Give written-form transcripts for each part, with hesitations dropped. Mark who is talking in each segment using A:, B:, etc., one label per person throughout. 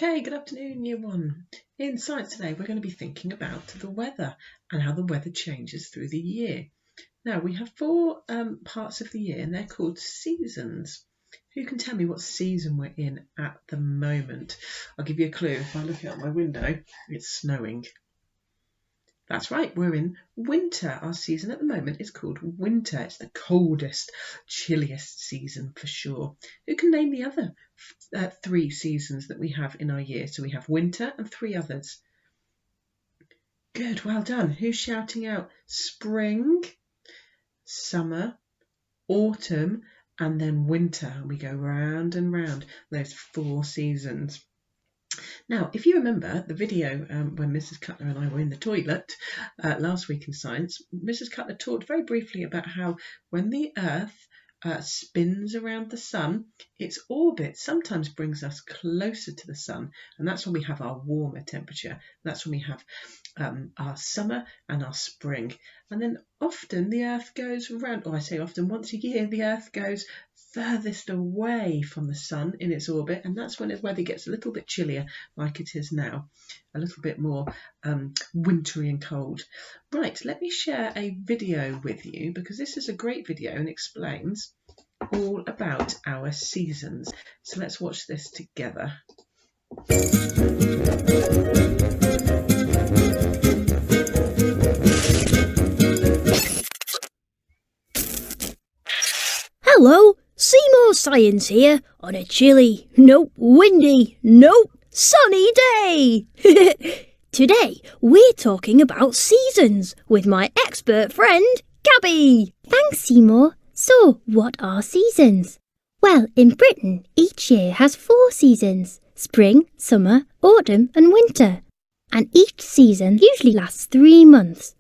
A: Okay, good afternoon, Year 1. In science today, we're going to be thinking about the weather and how the weather changes through the year. Now, we have four parts of the year and they're called seasons. Who can tell me what season we're in at the moment? I'll give you a clue. If I look out my window, it's snowing. That's right, we're in winter. Our season at the moment is called winter. It's the coldest, chilliest season for sure. Who can name the other three seasons that we have in our year? So we have winter and three others. Good, well done. Who's shouting out? Spring, summer, autumn, and then winter. And we go round and round those four seasons. Now, if you remember the video when Mrs. Cutler and I were in the toilet last week in science, Mrs. Cutler talked very briefly about how when the Earth spins around the sun, its orbit sometimes brings us closer to the sun, and that's when we have our warmer temperature. That's when we have our summer and our spring. And then often the Earth goes around, or I say often, once a year, the Earth goes furthest away from the sun in its orbit, and that's when the weather gets a little bit chillier, like it is now, a little bit more wintry and cold. Right, let me share a video with you because this is a great video and explains all about our seasons. So let's watch this together.
B: Hello, Seymour Science here on a chilly, windy, sunny day. Today we're talking about seasons with my expert friend Gabby.
C: Thanks, Seymour. So, what are seasons? Well, in Britain, each year has 4 seasons: spring, summer, autumn and winter. And each season usually lasts 3 months.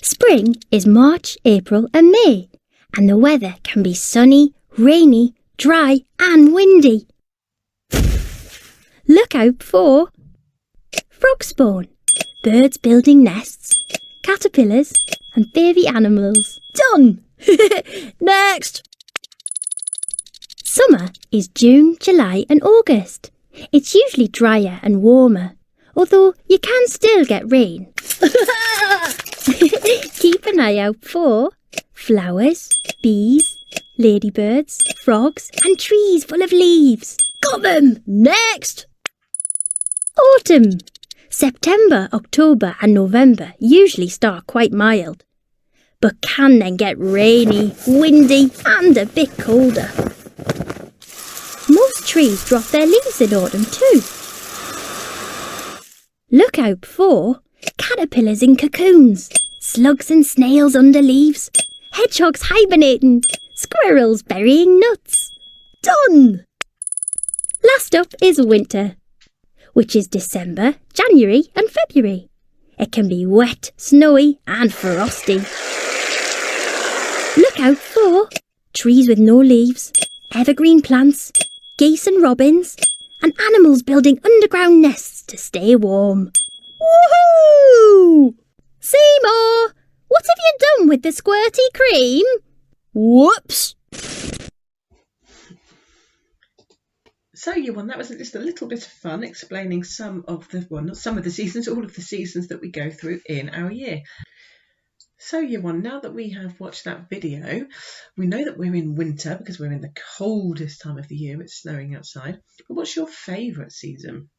C: Spring is March, April and May. And the weather can be sunny, rainy, dry and windy. Look out for frog spawn, birds building nests, caterpillars and baby animals.
B: Done! Next!
C: Summer is June, July and August. It's usually drier and warmer, although you can still get rain. Keep an eye out for flowers, bees, ladybirds, frogs and trees full of leaves.
B: Got them! Next!
C: Autumn. September, October and November usually start quite mild, but can then get rainy, windy and a bit colder. Most trees drop their leaves in autumn too. Look out for caterpillars in cocoons, slugs and snails under leaves, hedgehogs hibernating, squirrels burying nuts.
B: Done!
C: Last up is winter, which is December, January and February. It can be wet, snowy and frosty. Look out for trees with no leaves, evergreen plants, geese and robins, and animals building underground nests to stay warm.
B: Woohoo!
C: Seymour, what have you done with the squirty cream?
B: Whoops!
A: So Year 1, that was just a little bit of fun explaining some of the, well, not some of the seasons, all of the seasons that we go through in our year. So Year 1, now that we have watched that video, we know that we're in winter because we're in the coldest time of the year. It's snowing outside. But what's your favourite season?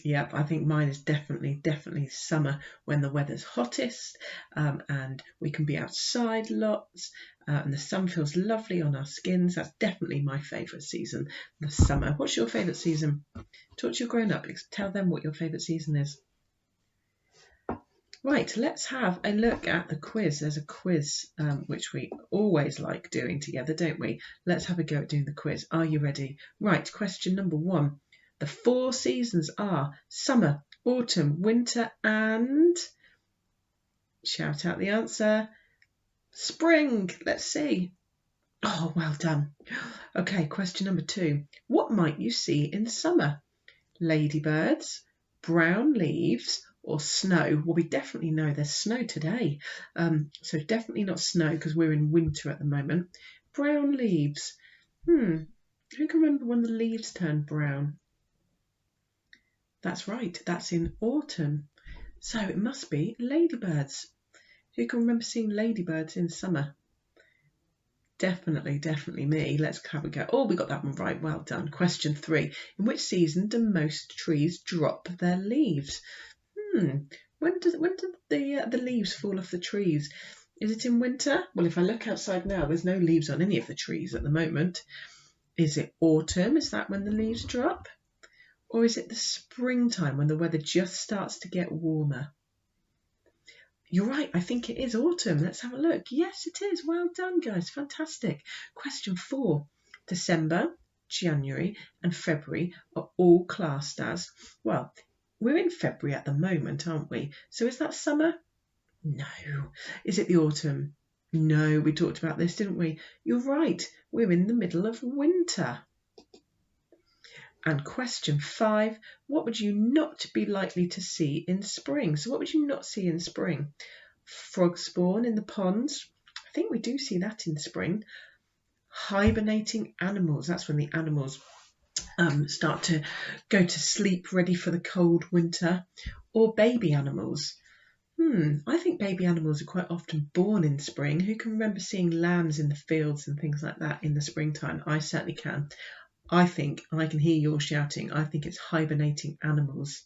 A: Yeah, I think mine is definitely summer, when the weather's hottest and we can be outside lots and the sun feels lovely on our skins. That's definitely my favourite season, the summer. What's your favourite season? Talk to your grown-up, tell them what your favourite season is. Right, let's have a look at the quiz. There's a quiz which we always like doing together, don't we? Let's have a go at doing the quiz. Are you ready? Right, question number 1. The 4 seasons are summer, autumn, winter and, shout out the answer, spring. Let's see. Oh, well done. Okay, question number 2. What might you see in summer? Ladybirds, brown leaves or snow? Well, we definitely know there's snow today. So definitely not snow because we're in winter at the moment. Brown leaves. Who can remember when the leaves turn brown? That's right, that's in autumn. So it must be ladybirds. Who can remember seeing ladybirds in summer? Definitely, definitely me. Let's have a go. Oh, we got that one right. Well done. Question 3. In which season do most trees drop their leaves? When do the leaves fall off the trees? Is it in winter? Well, if I look outside now, there's no leaves on any of the trees at the moment. Is it autumn? Is that when the leaves drop? Or is it the springtime when the weather just starts to get warmer? You're right, I think it is autumn. Let's have a look. Yes, it is. Well done, guys. Fantastic. Question 4. December, January and February are all classed as, well, we're in February at the moment, aren't we? So is that summer? No. Is it the autumn? No, we talked about this, didn't we? You're right. We're in the middle of winter. And question 5, what would you not be likely to see in spring? So what would you not see in spring? Frog spawn in the ponds. I think we do see that in spring. Hibernating animals. That's when the animals start to go to sleep ready for the cold winter. Or baby animals. I think baby animals are quite often born in spring. Who can remember seeing lambs in the fields and things like that in the springtime? I certainly can. I think, and I can hear you all shouting, I think it's hibernating animals.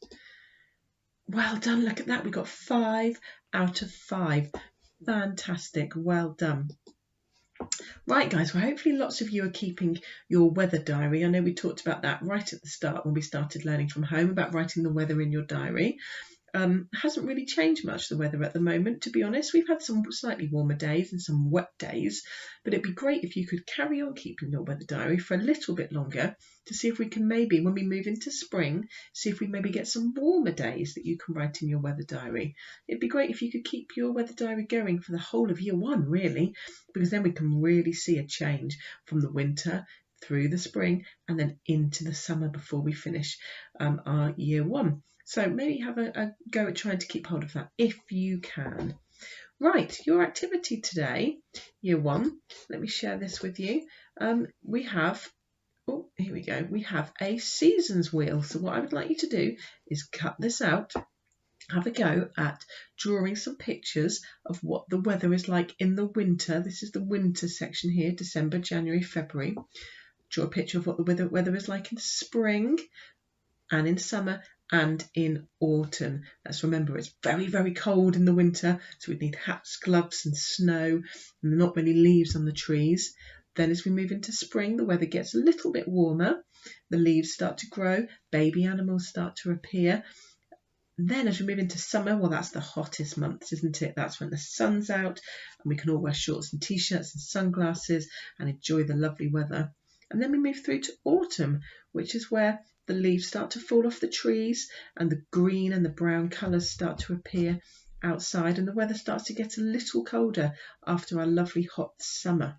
A: Well done, look at that. We got 5 out of 5. Fantastic, well done. Right, guys, well, hopefully lots of you are keeping your weather diary. I know we talked about that right at the start when we started learning from home about writing the weather in your diary. Hasn't really changed much, the weather at the moment, to be honest. We've had some slightly warmer days and some wet days, but it'd be great if you could carry on keeping your weather diary for a little bit longer to see if we can maybe, when we move into spring, see if we maybe get some warmer days that you can write in your weather diary. It'd be great if you could keep your weather diary going for the whole of year 1, really, because then we can really see a change from the winter through the spring and then into the summer before we finish our year 1. So maybe have a go at trying to keep hold of that if you can. Right, your activity today, year 1, let me share this with you. We have, oh, here we go. We have a seasons wheel. So what I would like you to do is cut this out, have a go at drawing some pictures of what the weather is like in the winter. This is the winter section here, December, January, February. Draw a picture of what the weather is like in spring and in summer and in autumn. Let's remember it's very, very cold in the winter, so we need hats, gloves and snow and not many leaves on the trees. Then as we move into spring, the weather gets a little bit warmer, the leaves start to grow, baby animals start to appear. Then as we move into summer, well, that's the hottest months, isn't it? That's when the sun's out and we can all wear shorts and t-shirts and sunglasses and enjoy the lovely weather. And then we move through to autumn, which is where the leaves start to fall off the trees and the green and the brown colours start to appear outside and the weather starts to get a little colder after our lovely hot summer.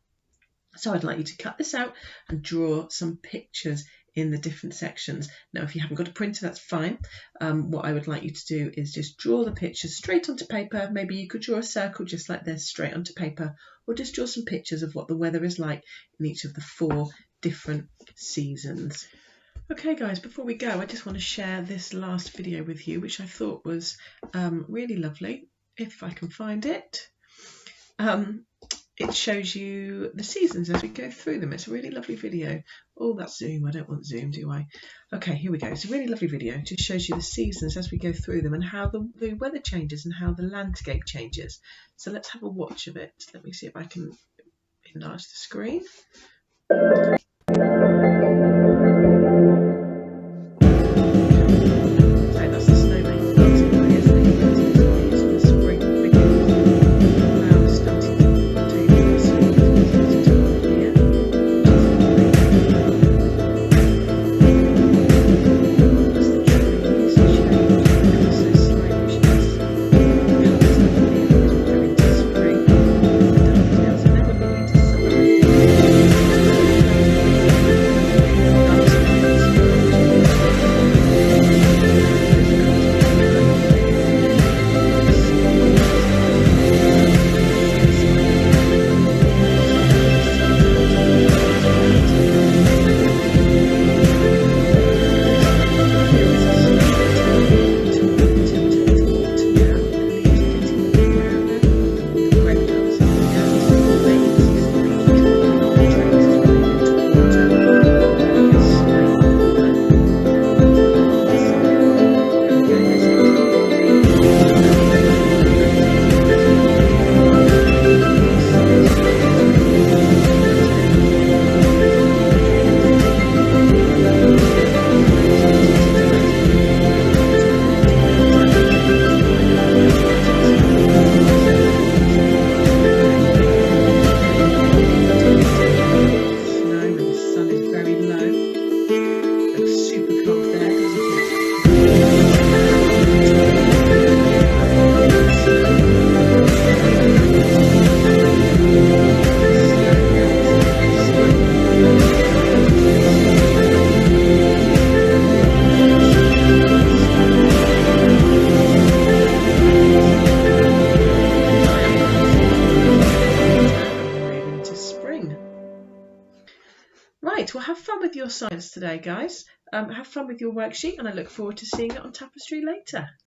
A: So I'd like you to cut this out and draw some pictures in the different sections. Now, if you haven't got a printer, that's fine. What I would like you to do is just draw the pictures straight onto paper. Maybe you could draw a circle just like this straight onto paper, or just draw some pictures of what the weather is like in each of the 4 different seasons. Okay guys, before we go, I just want to share this last video with you, which I thought was really lovely, if I can find it. It shows you the seasons as we go through them. It's a really lovely video. Oh, that's Zoom. I don't want Zoom, do I? Okay, here we go. It's a really lovely video. It just shows you the seasons as we go through them and how the weather changes and how the landscape changes. So let's have a watch of it. Let me see if I can enlarge the screen. Right, well, have fun with your science today, guys. Have fun with your worksheet, and I look forward to seeing it on Tapestry later.